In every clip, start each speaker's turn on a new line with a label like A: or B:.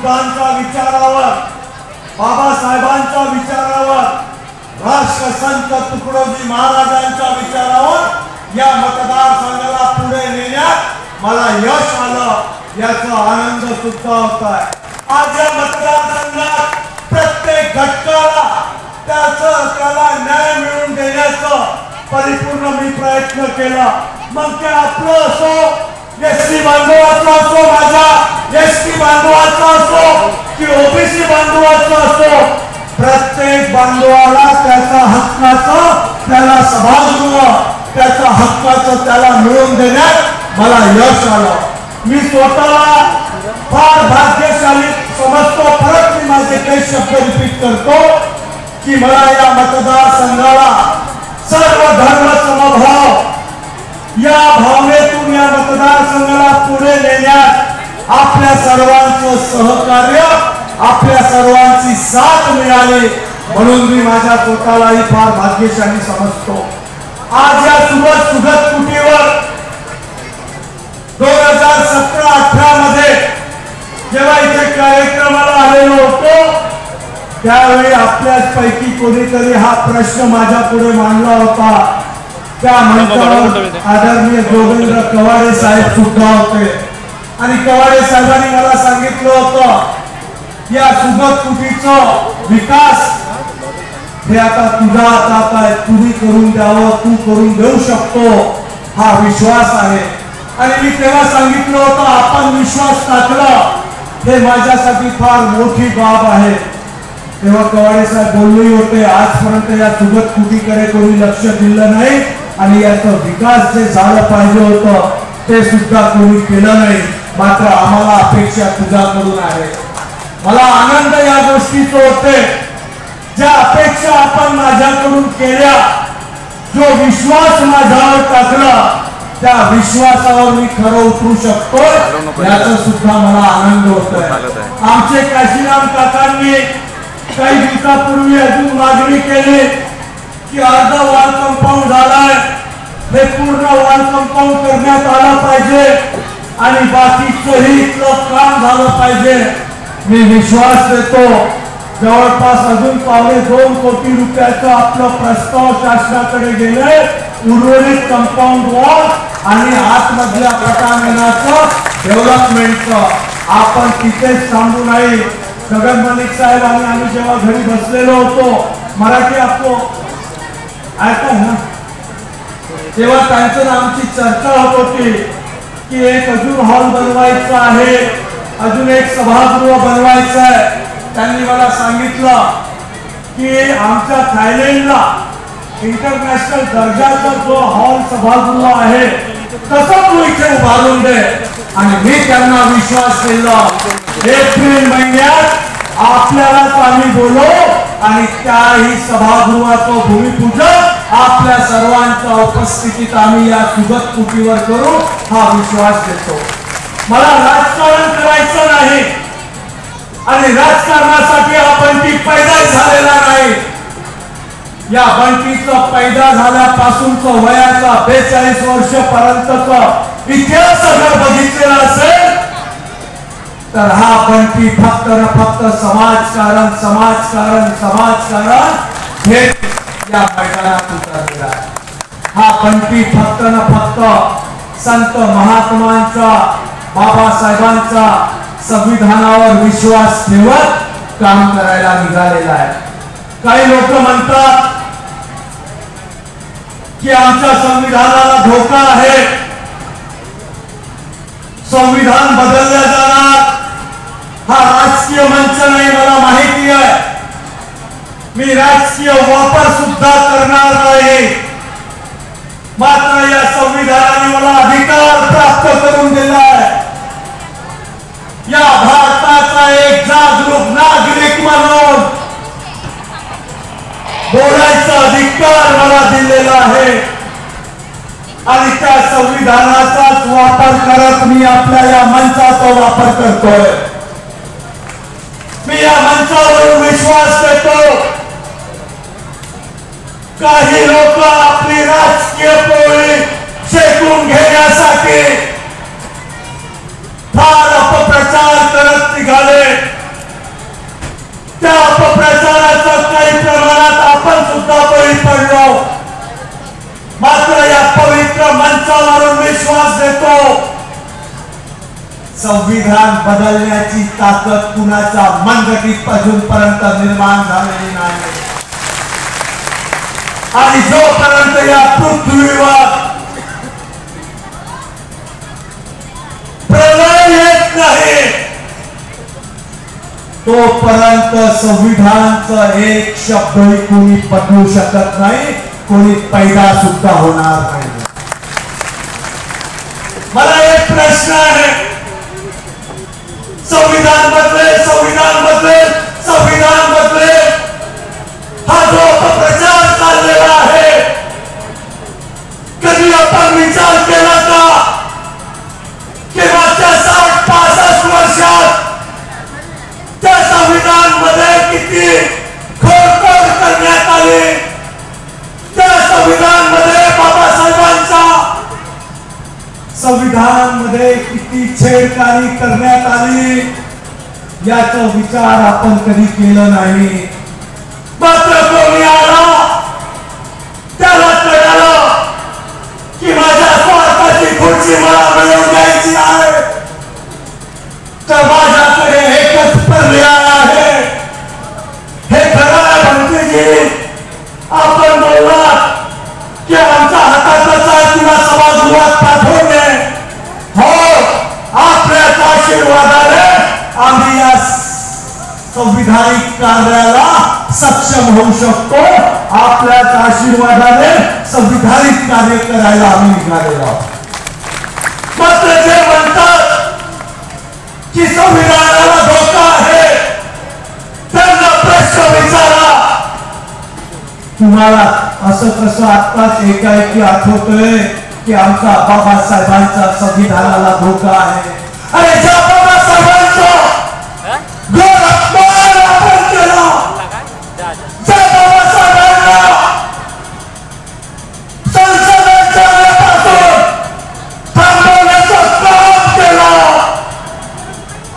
A: बुद्धांच्या विचारावर, बाबासाहेबांच्या विचारावर, राष्ट्रसंत तुकडोजी महाराजांच्या विचारावर या मतदारसंघाला पुढे नेण्यात मला यश आलं, याचा आनंद सुद्धा होत आहे। आज या मतदारसंघात प्रत्येक घटकाला त्याला न्याय मिळवून देण्याचा परिपूर्ण मी प्रयत्न केला। मग ते आपलं असो, एसटी बांधवाचा असो, माझा एसटी बांधवाचा असो की ओबीसी बांधवाचा असो, प्रत्येक बांधवाला त्याचा हक्काचं, त्याला सभागृह, त्याचा हक्काचं त्याला मिळवून देण्यात मला यश आलं। मी स्वतःला फार भाग्यशाली समजतो। परत मी माझे काही शब्द रिपीट करतो की मला या मतदारसंघाला सर्व धर्म समभाव या भावनेतून या मतदारसंघाला पुढे नेण्यात आपल्या सर्वांचं सहकार्य, आपल्या सर्वांची साथ मिळाली, म्हणून मी माझ्या स्वतःलाही फार भाग्यशाली समजतो। आज या सुगत कुटीवर 2017-18 मध्ये जेव्हा इथे कार्यक्रमाला आलेलो होतो, त्यावेळी आपल्याच पैकी कोणीतरी हा प्रश्न माझ्या पुढे मांडला होता। त्या मंचावर आदरणीय जोगेंद्र कवाडे साहेब सुद्धा होते आणि कवाडे साहेबांनी मला सांगितलं होतं या सुगत कुटीचं विकास हे आता तुझ्या हातात आहे, तुम्ही करून द्यावं, तू करून देऊ शकतो, हा विश्वास आहे। आणि मी तेव्हा सांगितलं होतं आपण विश्वास टाकला हे माझ्यासाठी फार मोठी बाब आहे। तेव्हा कवाडे साहेब बोलले होते आजपर्यंत या सुगत कुटीकडे कोणी लक्ष दिलं नाही आणि याचा विकास जे झालं पाहिजे होतं ते सुद्धा कोणी केलं नाही, मात्र आम्हाला अपेक्षा तुझ्याकडून आहे। मला आनंद या गोष्टीचा होते, ज्या अपेक्षा आपण माझ्याकडून केल्या, जो विश्वास माझ्यावर टाकला, त्या विश्वासावर मी खरं उतरू शकतो याचा सुद्धा मला आनंद होतोय। आमचे काशीराम काकांनी काही दिवसापूर्वी अजून मागणी केली की अर्धा वॉल कंपाऊंड झालाय, हे पूर्ण वॉल कंपाऊंड करण्यात आलं पाहिजे आणि बाकीचंही इथलं काम झालं पाहिजे। मी विश्वास देतो जवळपास अजून 2.25 कोटी रुपयाचं आपलं प्रस्ताव शासनाकडे गेले, उर्वरित कंपाऊंड वॉल आणि आतमधल्या पटांगणाचं डेव्हलपमेंटचं आपण तिथेच थांबू नाही। गगन मलिक साहेब आणि आम्ही जेव्हा घरी बसलेलो होतो, मराठी आपको ऐका ना, तेव्हा त्यांचं आमची चर्चा होत होती की एक अजून हॉल बनवायचा आहे, अजून एक सभागृह बनवायचं आहे। त्यांनी मला सांगितलं की आमच्या थायलंडला इंटरनॅशनल दर्जाचा जो हॉल सभागृह आहे तसं तू इथे उभारून दे, आणि मी त्यांना विश्वास दिला एप्रिल महिन्यात आपल्यालाच आम्ही बोलवू आणि त्याही सभागृहाचं भूमिपूजन आपल्या सर्वांच्या उपस्थितीत आम्ही या सुगत कुटीवर करू, हा विश्वास देतो। मला राजकारण करायचं नाही आणि राजकारणासाठी हा बंटी पैदा झालेला नाही। या बंटीचा पैदा झाल्यापासूनचं वयाचा 42 वर्षापर्यंतचा इतिहास जर बघितलेला असेल तर हा बंटी फक्त न फक्त समाजकारण समाजकारण समाजकारण हे या मैदानात उतरलेला आहे। हा बंटी फक्त न फक्त संत महात्मांचा, बाबासाहेबांचा संविधानावर विश्वास ठेवत काम करायला निघालेला आहे। काही लोक म्हणतात की आमच्या संविधानाला धोका आहे, संविधान बदललं जाणार, हा राजकीय मंच नाही, मला माहिती आहे। मी राजकीय वापर सुद्धा करणार नाही, मात्र या संविधानाने मला अधिकार प्राप्त करून दिला आहे। या भारताचा एक जागरूक नागरिक म्हणून बोलायचा अधिकार मला दिलेला आहे आणि त्या संविधानाचाच वापर करत मी आपल्या या मंचाचा वापर करतोय। मी या मंचावरून विश्वास देतो काही लोक आपली राजकीय पोळी शेकून घेण्यासाठी फार अपप्रचार करत निघाले। आपण सुद्धा बळी पडलो. मात्र या पवित्र मंचावरून विश्वास देतो, संविधान बदलण्याची ताकद कुणाच्या मनगटीत अजूनपर्यंत निर्माण झालेली नाही. आणि जोपर्यंत या पृथ्वीवर प्रलय येत नाही तोपर्यंत संविधानाचं एक शब्दही कोणी बदलू शकत नाही, कोणी पैदा सुद्धा होणार नाही. मला एक प्रश्न आहे, संविधान बदले, संविधान बदले, संविधान बदले हा जो अपप्रचार चाललेला आहे, कधी आपण विचार केला का की मागच्या 60-65 वर्षात त्या संविधान मध्ये किती खोडतोड करण्यात आली, त्या संविधान मध्ये बाबासाहेबांच्या संविधान मध्ये किती छेडछाडी करण्यात आली, याचा विचार आपण कधी केला नाही. मात्र कोणी आला त्याला कळलं की माझ्या स्वार्थाची खुर्ची मला मिळवून द्यायची आहे, तर माझ्याकडे एकच पर्याय आहे. हे खरं आहे भंतेजी, आपण बोललात की आमच्या हातातच आहे तुला सभागृहात पाठवणे. हो, आपल्याच आशीर्वादाने आम्ही या संविधानिक कार्याला सक्षम होऊ शकतो. आपल्याच आशीर्वादाने संविधानिक कार्य करायला आम्ही निघालेलो आहोत. मात्र जे म्हणतात की संविधानाला धोका आहे त्यांना प्रश्न विचारा, तुम्हाला असं कसं आत्ताच एकाएकी आठवतोय की आमचा बाबासाहेबांच्या संविधानाला धोका आहे? अरे ज्या बाबासाहेबांचं घर अपमान आपण केला, ज्या बाबासाहेबांना संसदेच्या पासून थांबवण्याचं काम केलं,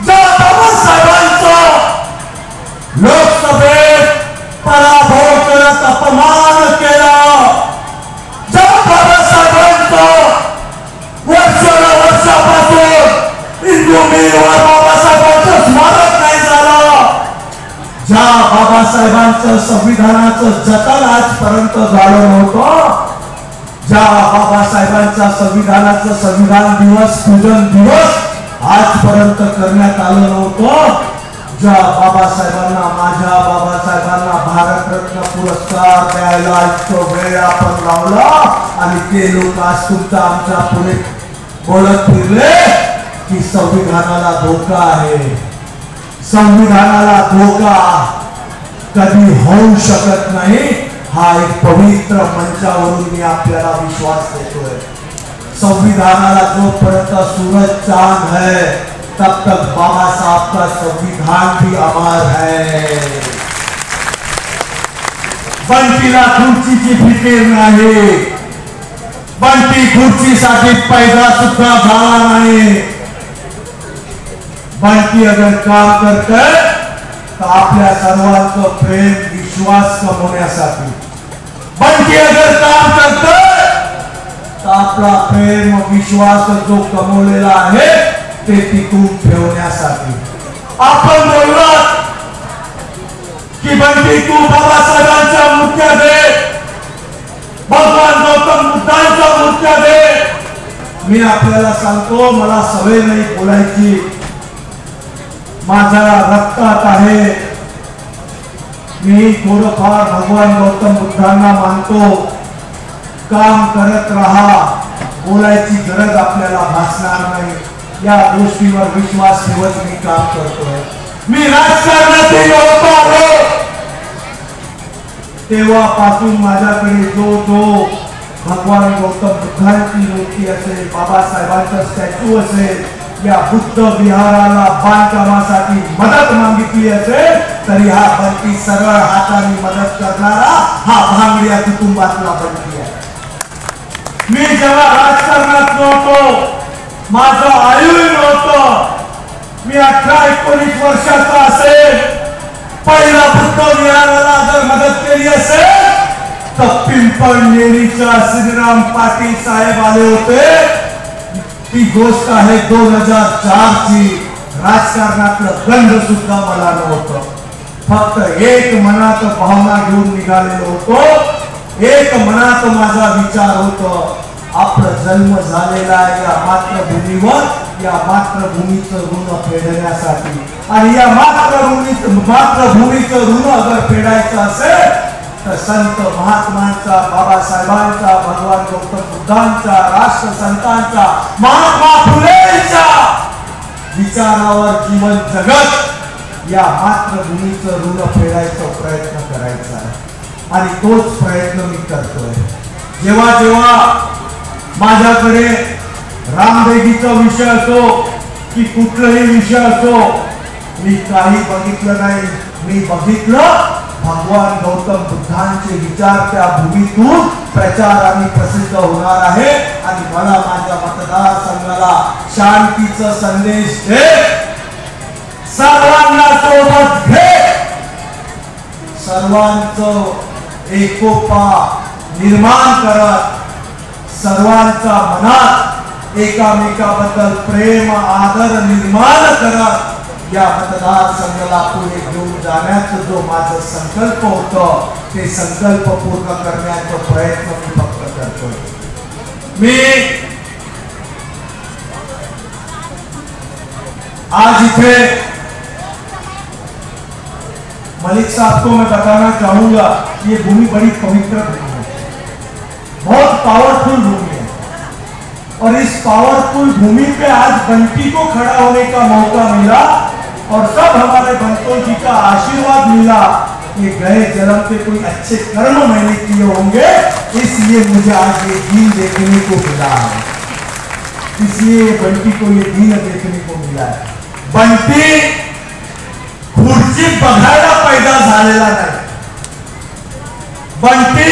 A: ज्या बाबासाहेबांचं लोकसभेत पराभव करत अपमान केला, ज्या बाबासाहेबांचं वर्षापासून इंदुमिलवर बाबासाहेबांचं स्मारक नाही झालं, ज्या बाबासाहेबांचं संविधानाचं जतन आजपर्यंत झालं नव्हतं, ज्या बाबासाहेबांच्या संविधानाचं संविधान दिवस पूजन दिवस आजपर्यंत करण्यात आलं नव्हतं, ज्या बाबासाहेबांना माझ्या बाबासाहेबांना भारतरत्न पुरस्कार द्यायला इतकं वेळ आपण लावला आणि ते लोक आज तुमच्या आमच्या पुढे बोलत फिरले की संविधानाला धोका आहे. संविधानाला धोका कधी होऊ शकत नाही, हा एक पवित्र मंचावरून मी आपल्याला विश्वास देतोय. संविधानाला जोपर्यंत सूरज चांद है तब तक बाबा साहब का संविधान भी अमर है. बंटीला खुर्चीची फिकीर नाही, बंटी खुर्चीसाठी पैदा सुद्धा झाला नाही. बंटी अगर काम करते तर आपल्या सर्वांचं प्रेम विश्वास कमवण्यासाठी, बंटी अगर काम करते तर आपला प्रेम विश्वास जो कमवलेला आहे ते टिकून ठेवण्यासाठी. आपण बोललात की बंटी तू बाबासाहेबांच्या मूर्त्या दे, भगवान गौतम बुद्धांच्या मूर्त्या दे. मी आपल्याला सांगतो, मला सवय नाही बोलायची, माझ्या रक्तात आहे. मी थोडंफार भगवान गौतम बुद्धांना मानतो. काम करत राहा, बोलायची गरज आपल्याला भासणार नाही, या गोष्टीवर विश्वास ठेवत मी काम करतोय. मी राजकारणात आलो तेव्हापासून माझ्याकडे जो भगवान गौतम बुद्धांची मूर्ती असेल, बाबासाहेबांचा स्टॅच्यू असेल, या बुद्ध विहाराला बांधकामासाठी मदत मागितली असेल तरी हा बंटी सरळ हाताने मदत करणारा हा भांगडिया कुटुंबातला बंटी आहे. मी जेव्हा राजकारणात नव्हतो, माझं आयुष्य नव्हतं, मी 18-19 वर्षाचा असेल, पहिला बुद्ध विहाराला जर मदत केली असेल तर पिंपळनेरीच्या श्रीराम पाटील साहेब आले होते. ती गोष्ट आहे 2004 ची. राजकारणातलं गंध सुद्धा मला नव्हतं. फक्त एक मनात भावना घेऊन निघालेलो होतो. एक मनात माझा विचार होतो, आपला जन्म झालेला या मातृभूमीवर, या मातृभूमीचं ऋण फेडण्यासाठी. आणि या मातृभूमीचं ऋण अगर फेडायचं असेल तर संत महात्मांचा, बाबासाहेबांचा, भगवान गौतम बुद्धांचा, राष्ट्रसंतांचा, महात्मा फुलेंच्या विचारावर जीवन जगत या मातृभूमीचं ऋण फेडायचा प्रयत्न करायचा आहे. आणि तोच प्रयत्न मी करतोय. जेव्हा जेव्हा माझ्याकडे रामदेवीचा विषय असो की कुठलाही विषय असो, मी काही बघितलं नाही. मी बघितलं भगवान गौतम बुद्धांचे विचार त्या भूमीतून प्रचार आणि प्रसिद्ध होणार आहे. आणि मला माझ्या मतदारसंघाला शांतीचा संदेश दे, सर्वांना सोबत घे, सर्वांचं एकोपा निर्माण करत, सर्वांच्या मनात एकामेकाबद्दल प्रेम आदर निर्माण करत या मतदारसंघाला पुढे घेऊन जाण्याचा जो माझा संकल्प होता, ते संकल्प पूर्ण करण्याचा प्रयत्न मी फक्त करतोय. मी आज इथे मलिक साहब को मैं बताना चाहूंगा कि ये भूमि बड़ी पवित्र भूमि है, बहुत पावरफुल भूमि है. और इस पावरफुल भूमि पे आज बंटी को खड़ा होने का मौका मिला और सब हमारे बंटों जी का आशीर्वाद मिला. ये गए जन्म पे कोई अच्छे कर्म मैंने किए होंगे, इसलिए मुझे आज ये दिन देखने को मिला है. इसलिए बंटी को ये दिन देखने को मिला है. बंटी खुर्ची बघायला पैदा झालेला नाही. बंटी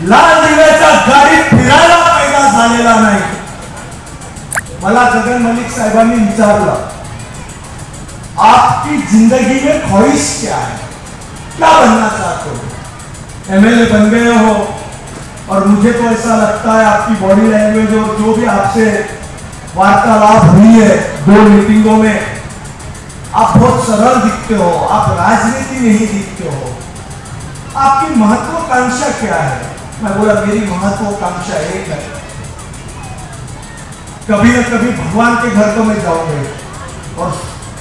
A: लाल दिव्याच्या गाडीत फिरायला पैदा झालेला नाही. मला गगन मलिक साहेबांनी विचारलं, आपकी जिंदगी में ख्वाहिश क्या है, क्या बनना चाहते हो? एमएलए बन गए हो और मुझे तो ऐसा लगता है आपकी बॉडी लैंग्वेज और जो भी आपसे वार्तालाप हुई है 2 मीटिंगों में, आप बहुत सरल दिखते हो, आप राजनीति नहीं दिखते हो. आपकी महत्वाकांक्षा क्या है? मैं बोला मेरी महत्वाकांक्षा एक है, कभी न कभी भगवान के घर तो मैं जाऊंगा. और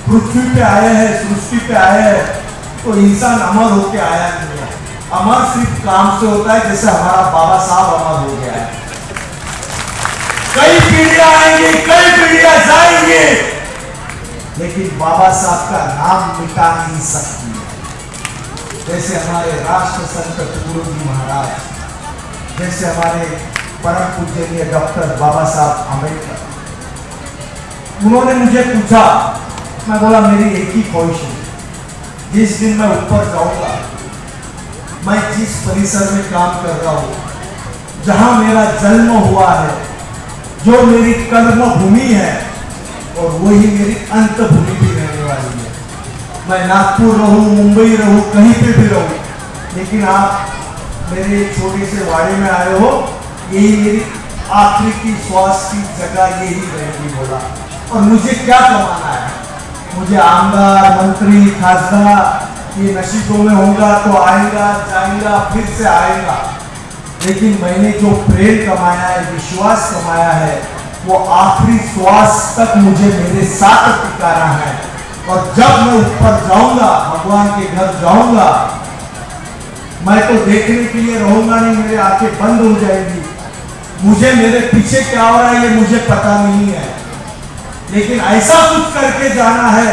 A: पृथ्वी पे आए हैं, सृष्टि पे आए हैं, तो इंसान अमर होके आया नहीं है. अमर सिर्फ काम से होता है, जैसे हमारा बाबा साहब अमर हो गया है. कई पीढ़ियां आएंगी, कई पीढ़ियां जाएंगी, लेकिन बाबा साहब का नाम मिटा नहीं सकती है. जैसे हमारे राष्ट्र संत गुरुजी महाराज, जैसे हमारे परम पूजनीय डॉक्टर बाबा साहब आंबेडकर. उन्होंने मुझे पूछा, मैं बोला मेरी एक ही ख्वाहिश है, जिस दिन मैं ऊपर जाऊंगा, मैं जिस परिसर में काम कर रहा हूं, जहां मेरा जन्म हुआ है, जो मेरी कर्म भूमि है, और वही मेरी अंत भूमि भी रहने वाली है. मैं नागपुर रहूं, मुंबई रहूं, कहीं पे भी रहूं, लेकिन आप मेरे छोटे से वाड़े में आए हो, यही मेरी आखिरी की श्वास की जगह यही रहेगी. बोला, और मुझे क्या कमाना है? मुझे आमदार, मंत्री, खासदार ये नसीबों में होगा तो आएगा, जाएगा, फिर से आएगा. लेकिन मैंने जो प्रेम कमाया है, विश्वास कमाया है, वो आखिरी श्वास तक मुझे मेरे साथ टिकाना है. और जब मैं ऊपर जाऊंगा, भगवान के घर जाऊंगा, मैं तो देखने के लिए रहूंगा नहीं, मेरी आंखें बंद हो जाएंगी. मुझे मेरे पीछे क्या हो रहा है ये मुझे पता नहीं है, लेकिन ऐसा कुछ करके जाना है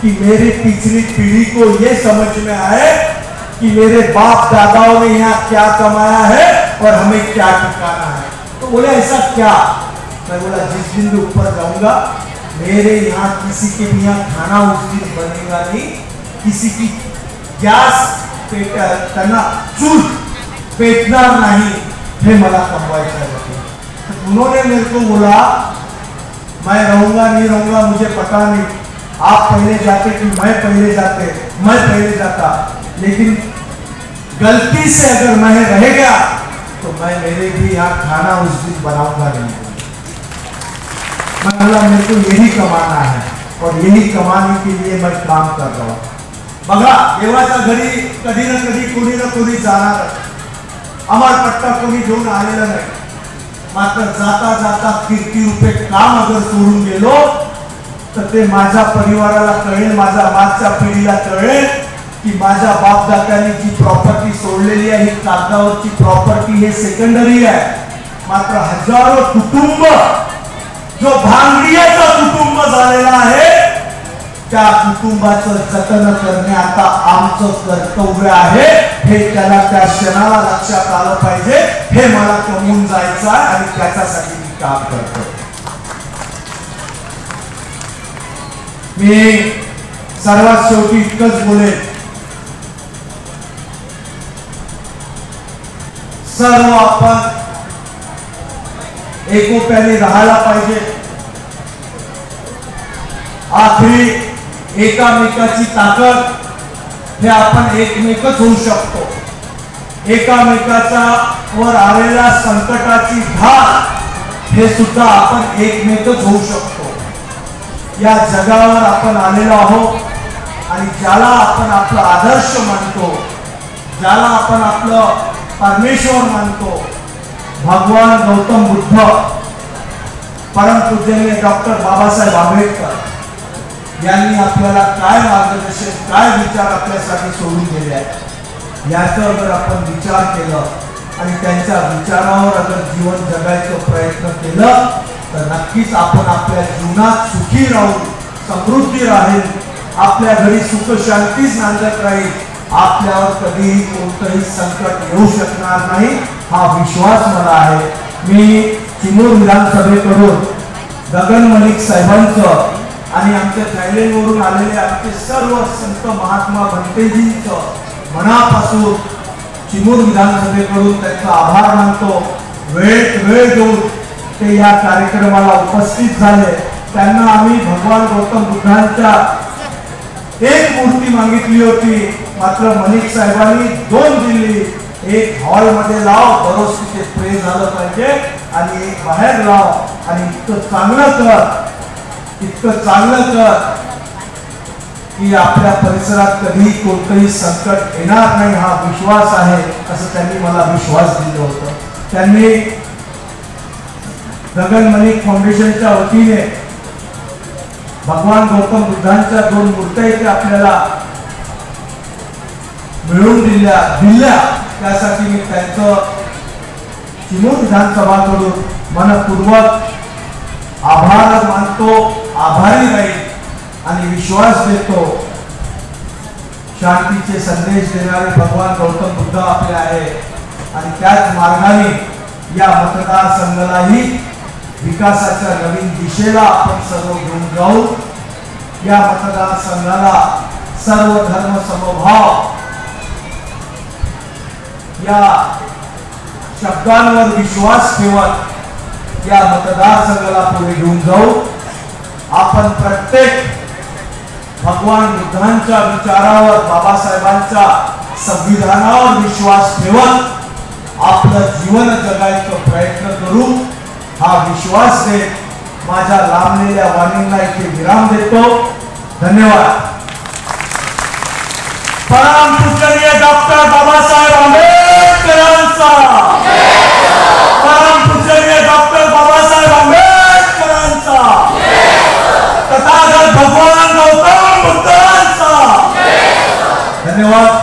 A: कि मेरी पिछली पीढ़ी को ये समझ में आए कि मेरे बाप दादाओं ने यहाँ क्या कमाया है और हमें क्या ठिकाना है. तो बोले ऐसा क्या? मैं बोला जिस दिन भी ऊपर जाऊंगा, मेरे यहाँ किसी के भी यहाँ खाना उस दिन बनेगा नहीं, किसी की गैस करना चूल पेटना नहीं, हे मला कमवायचा है. तो उन्होंने मेरे को बोला, मैं रहूंगा नहीं रहूंगा मुझे पता नहीं, आप पहले जाते कि मैं पहले जाते, मैं पहले जाता, लेकिन गलती से अगर मैं रह गया तो मैं मेरे भी यहाँ खाना उस दिन बनाऊंगा नहीं। मतलब मेरे को यही कमाना है और यही कमाने के लिए मैं काम कर रहा हूँ। बघा, देवाच्या घरी कधी ना कोणी जाणार, अमरपट्टा कोणी घेऊन आलेला नाही, मात्र जाता जाता किती रुपये काम अगर सोडून गेलो तर ते माझ्या परिवाराला कळेल, माझ्या मागच्या पिढीला कळेल की माझ्या बापदात्यांनी जी प्रॉपर्टी सोडलेली आहे ही कागदावरची प्रॉपर्टी हे सेकंडरी आहे, मात्र हजारो कुटुंब जो भांगडियाचा कुटुंब झालेला आहे त्या कुटुंबाचं जतन करणे आता आमचं कर्तव्य आहे। हे त्याला त्या क्षणाला लक्षात आलं पाहिजे, हे मला कमवून जायचं आहे आणि त्याच्यासाठी मी काम करतो। मी सर्वात शेवटी इतकंच बोलेन, सर्व आपण एकोप्याने राहायला पाहिजे। आखरी एकामेकाची ताकद हे आपण एकमेकच होऊ शकतो। एकामेकाच्या वर आलेल्या संकटाची धार हे सुद्धा आपण एकमेकच होऊ शकतो। या जगावर आपण आलेलो आहोत आणि ज्याला आपण आपला आदर्श मानतो, ज्याला आपण आपलं परमेश्वर मानतो, भगवान गौतम बुद्ध, परम पूजनीय डॉक्टर बाबासाहेब आंबेडकर यांनी आपल्याला काय मार्गदर्शन, काय विचार आपल्यासाठी सोडून गेले आहेत याचा अगर आपण विचार केला आणि त्यांच्या विचारावर अगर जीवन जगायचा प्रयत्न केला तर नक्कीच आपण आपल्या जीवनात सुखी राहू, समृद्धी राहील, आपल्या घरी सुख शांतीच नांदत राहील, आपल्यावर कधीही कोणतंही संकट येऊ शकणार नाही हा विश्वास मला आहे। मी चिमूर विधानसभेकडून गगन मलिक साहेबांचं आणि आमच्या थायलंडवरून आलेले आमचे सर्व संत महात्मा भंतेजींचं मनापासून चिमूर विधानसभेकडून त्यांचा आभार मानतो। वेळ देऊन ते या कार्यक्रमाला उपस्थित झाले, त्यांना आम्ही भगवान गौतम बुद्धांच्या एक मूर्ती मागितली होती, मात्र मलिक साहेबांनी 2 दिली। एक हॉल मध्ये लाव, दररोज तिथे प्रे झालं पाहिजे, आणि एक बाहेर लाव आणि इतकं चांगलं कर की आपल्या परिसरात कधी कोणतंही संकट येणार नाही हा विश्वास आहे, असं त्यांनी मला विश्वास दिला होता। त्यांनी गगन मलिक फाउंडेशनच्या वतीने भगवान गौतम बुद्धांच्या 2 मूर्त्या इथे आपल्याला मिळवून दिल्या, त्यासाठी मी त्यांचं चिमूर विधानसभाकडून मनपूर्वक आभार मानतो, आभारी राहील आणि विश्वास देतो शांतीचे संदेश देणारे भगवान गौतम बुद्ध आपले आहे आणि त्याच मार्गाने या मतदारसंघालाही विकासाच्या नवीन दिशेला आपण सर्व घेऊन जाऊ। या मतदारसंघाला सर्व धर्म समभाव या शब्दांवर विश्वास ठेवत या मतदारसंघाला पुढे घेऊन जाऊ। आपण प्रत्येक भगवान बुद्धांच्या विचारावर, बाबासाहेबांच्या संविधानावर विश्वास ठेवत आपलं जीवन जगायचा प्रयत्न करू हा विश्वास देत माझ्या लांबलेल्या वाणीला इथे विराम देतो। धन्यवाद। परम पूजनीय डॉक्टर बाबासाहेब आंबेडकरांचा, परम पूजनीय डॉक्टर बाबासाहेब आंबेडकरांचा, तथागत भगवान गौतम बुद्धांचा। धन्यवाद।